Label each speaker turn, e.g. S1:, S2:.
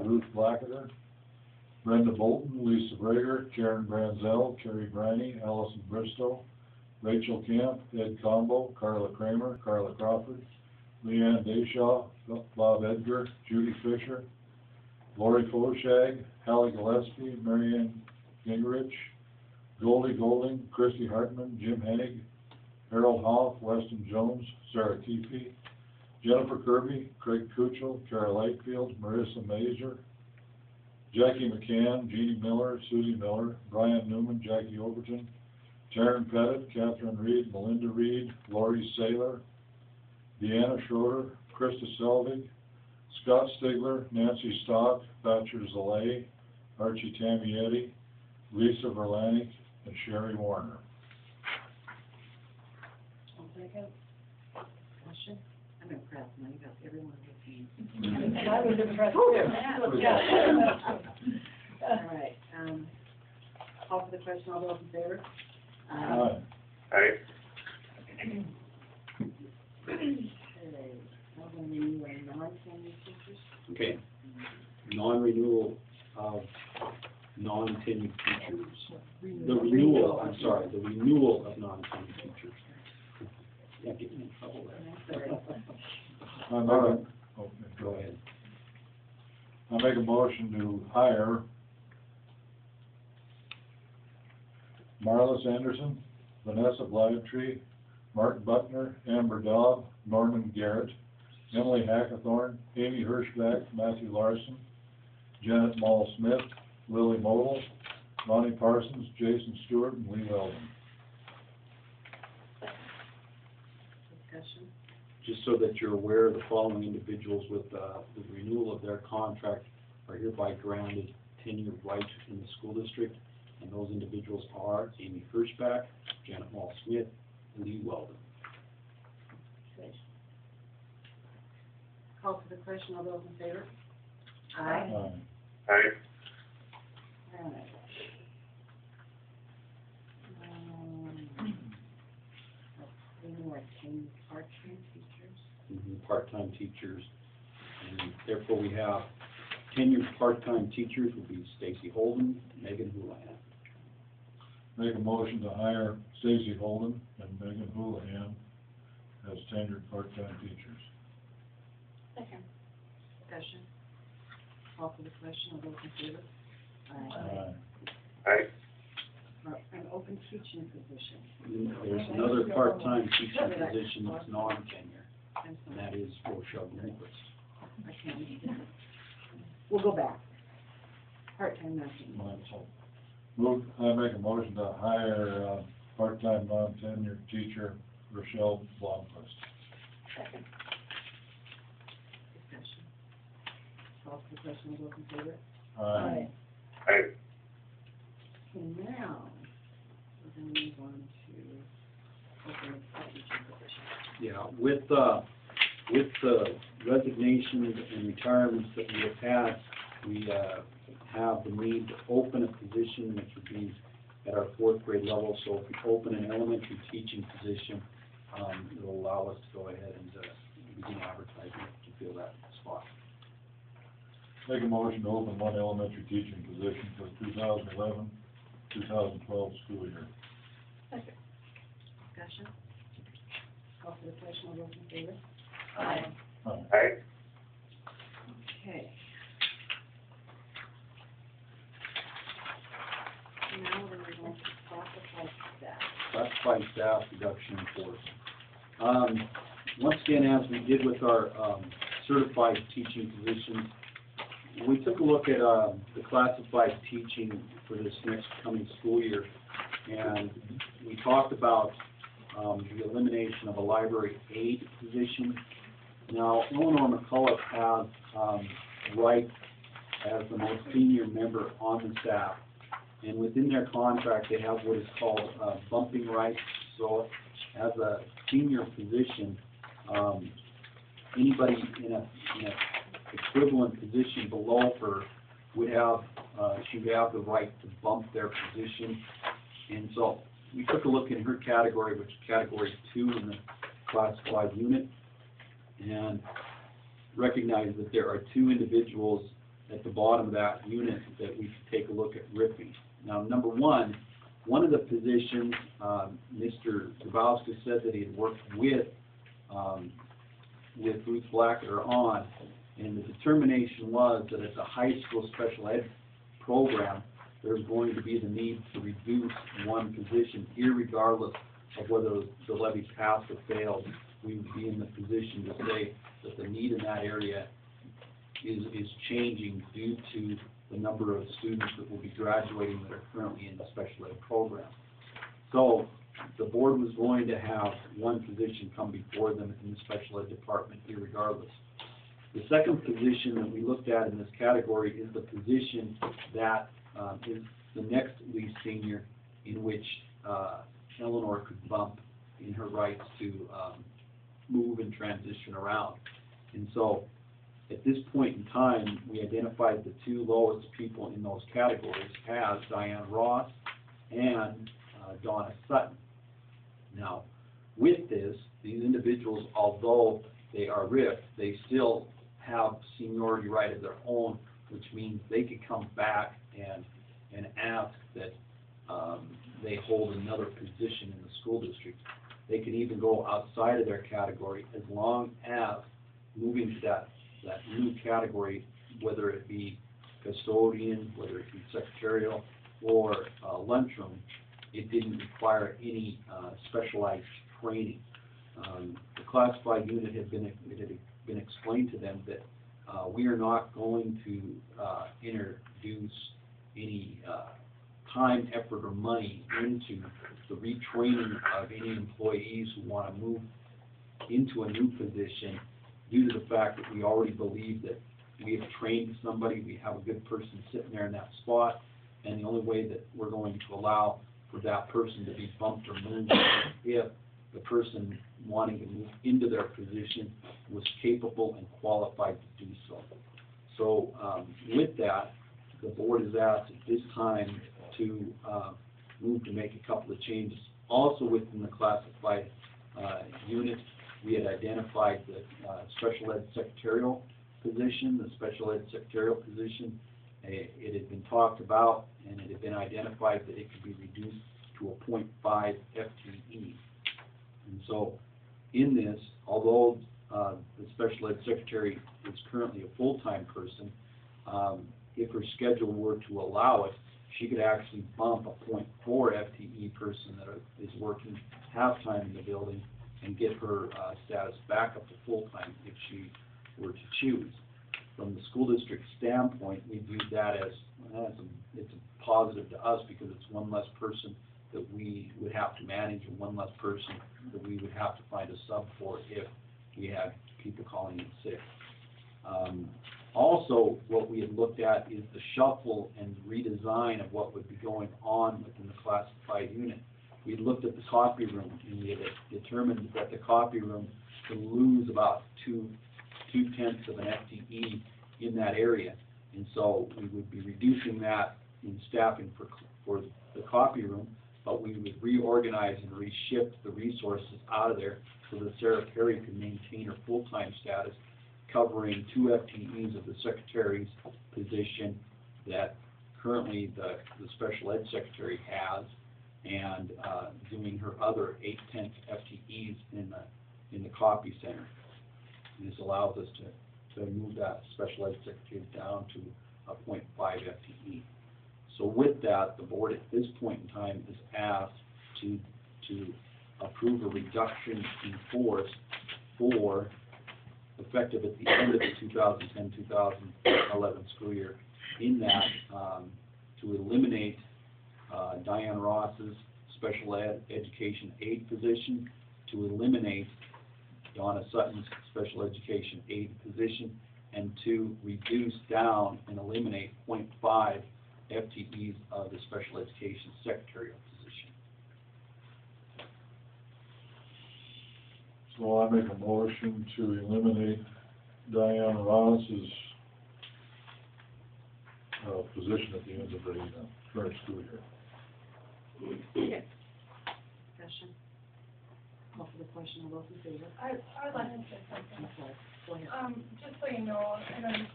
S1: Ruth Blacketer, Brenda Bolton, Lisa Brager, Karen Branzel, Terry Briney, Allison Bristow, Rachel Camp, Ed Combo, Carla Kramer, Carla Crawford, Leanne Deshaw, Bob Edgar, Judy Fisher, Lori Foshag, Hallie Gillespie, Marianne Gingrich, Goldie Golding, Christy Hartman, Jim Hennig, Harold Hoff, Weston Jones, Sarah Keefe, Jennifer Kirby, Craig Kuchel, Kara Lakefield, Marissa Mazer, Jackie McCann, Jeannie Miller, Susie Miller, Brian Newman, Jackie Overton, Taryn Pettit, Catherine Reed, Melinda Reed, Lori Saylor, Deanna Schroeder, Krista Selvig, Scott Stigler, Nancy Stock, Thatcher Zalay, Archie Tamietti, Lisa Verlanik, and Sherry Warner.
S2: One second. Question? I'm impressed. Now you got everyone with me. I was impressed too. Yeah. All right. Call for the question. All those in favor?
S1: Aye.
S3: Aye.
S2: Okay. Now we're going to renew our non-tenure teachers.
S4: Okay. Non-renewal of non-tenured teachers. The renewal of non-tenured teachers. Yeah, get me in trouble there.
S2: I'm sorry.
S4: Go ahead.
S1: I make a motion to hire Marlis Anderson, Vanessa Blytree, Mark Buckner, Amber Daub, Norman Garrett, Emily Hackathorn, Amy Hirschback, Matthew Larson, Janet Mall Smith, Lily Model, Ronnie Parsons, Jason Stewart, and Lee Weldon.
S2: Discussion.
S4: Just so that you're aware, the following individuals with the renewal of their contract are hereby granted tenure rights in the school district, and those individuals are Amy Hirschback, Janet Mall Smith, Lee Weldon.
S2: Good. Call for the question. All those in favor?
S1: Aye.
S3: Aye.
S2: All right. Renew our 10 part-time teachers.
S4: Part-time teachers, and therefore we have tenured part-time teachers will be Stacy Holden, Megan Houlihan.
S1: Make a motion to hire Stacy Holden and Megan Houlihan as tenured part-time teachers.
S2: Second. Discussion. Call for the question. All those in favor?
S1: Aye.
S3: Aye.
S2: An open teaching position.
S4: There's another part-time teaching position that's non-tenure, and that is Rochelle Lindquist.
S2: I can't. We'll go back. Part-time nothing.
S1: I make a motion to hire part-time non-tenured teacher Rochelle Blomquist.
S2: Second. Discussion. Call for the question. All those in favor?
S1: Aye.
S3: Aye.
S2: Okay, now, we're going to move on to open the teaching position.
S4: Yeah, with the resignations and retirements that we have had, we have the need to open a position which would be at our 4th grade level. So if we open an elementary teaching position, it will allow us to go ahead and begin advertising to fill that spot.
S1: Make a motion to open one elementary teaching position for the 2011-2012 school year.
S2: Second. Discussion. Call for the question. All those in favor?
S1: Aye.
S3: Aye.
S2: Okay. Now we're going to classify staff.
S4: Classified staff reduction in force. Once again, as we did with our certified teaching positions, we took a look at the classified teaching for this next coming school year, and we talked about the elimination of a library aide position. Now, Eleanor McCullough has rights as the most senior member on the staff, and within their contract they have what is called bumping rights. So as a senior position, anybody in a equivalent position below her would have, she would have the right to bump their position. And so we took a look in her category, which is category 2 in the classified unit, and recognized that there are 2 individuals at the bottom of that unit that we should take a look at ripping. Now, number one of the positions, Mr. Grabowska said that he had worked with Ruth Blacker on, and the determination was that as a high school special ed program, there's going to be the need to reduce one position, irregardless of whether the levy passed or failed. We would be in the position to say that the need in that area is changing due to the number of students that will be graduating that are currently in the special ed program. So the board was going to have one position come before them in the special ed department, irregardless. The second position that we looked at in this category is the position that is the next least senior, in which Eleanor could bump in her rights to move and transition around. And so at this point in time, we identified the two lowest people in those categories as Diane Ross and Donna Sutton. Now, with this, these individuals, although they are RIF, they still have seniority right of their own, which means they could come back and ask that they hold another position in the school district. They can even go outside of their category as long as moving to that new category, whether it be custodian, whether it be secretarial, or lunchroom, it didn't require any specialized training. The classified unit had been explained to them that we are not going to introduce any time, effort, or money into the retraining of any employees who want to move into a new position due to the fact that we already believe that we have trained somebody, we have a good person sitting there in that spot, and the only way that we're going to allow for that person to be bumped or moved if the person wanting to move into their position was capable and qualified to do so. So with that, the board is asked at this time to move to make a couple of changes. Also within the classified unit, we had identified the special ed secretarial position, the special ed secretarial position. It had been talked about, and it had been identified that it could be reduced to a 0.5 FTE. And so in this, although the special ed secretary is currently a full-time person, if her schedule were to allow it, she could actually bump a 0.4 FTE person that is working half-time in the building and get her status back up to full-time if she were to choose. From the school district standpoint, we viewed that as it's a positive to us because it's one less person that we would have to manage and one less person that we would have to find a sub for if we had people calling in sick. Also, what we had looked at is the shuffle and redesign of what would be going on within the classified unit. We had looked at the copy room, and we had determined that the copy room would lose about two-tenths of an FTE in that area. And so we would be reducing that in staffing for the copy room, but we would reorganize and reshift the resources out of there so that Sarah Perry could maintain her full-time status, covering 2 FTEs of the secretary's position that currently the special ed secretary has, and doing her other 8/10 FTEs in the copy center. And this allows us to move that special ed secretary down to a 0.5 FTE. So with that, the board at this point in time is asked to approve a reduction in force for effective at the end of the 2010-2011 school year, in that to eliminate Diane Ross's special ed education aide position, to eliminate Donna Sutton's special education aide position, and to reduce down and eliminate 0.5 FTEs of the special education secretarial position.
S1: So I make a motion to eliminate Diane Ross's position at the end of the current school year.
S2: Okay. Discussion. Call for the question. All those in favor?
S3: I'd like to say something.
S2: I'm sorry. Go ahead.
S3: Just so you know, and I'm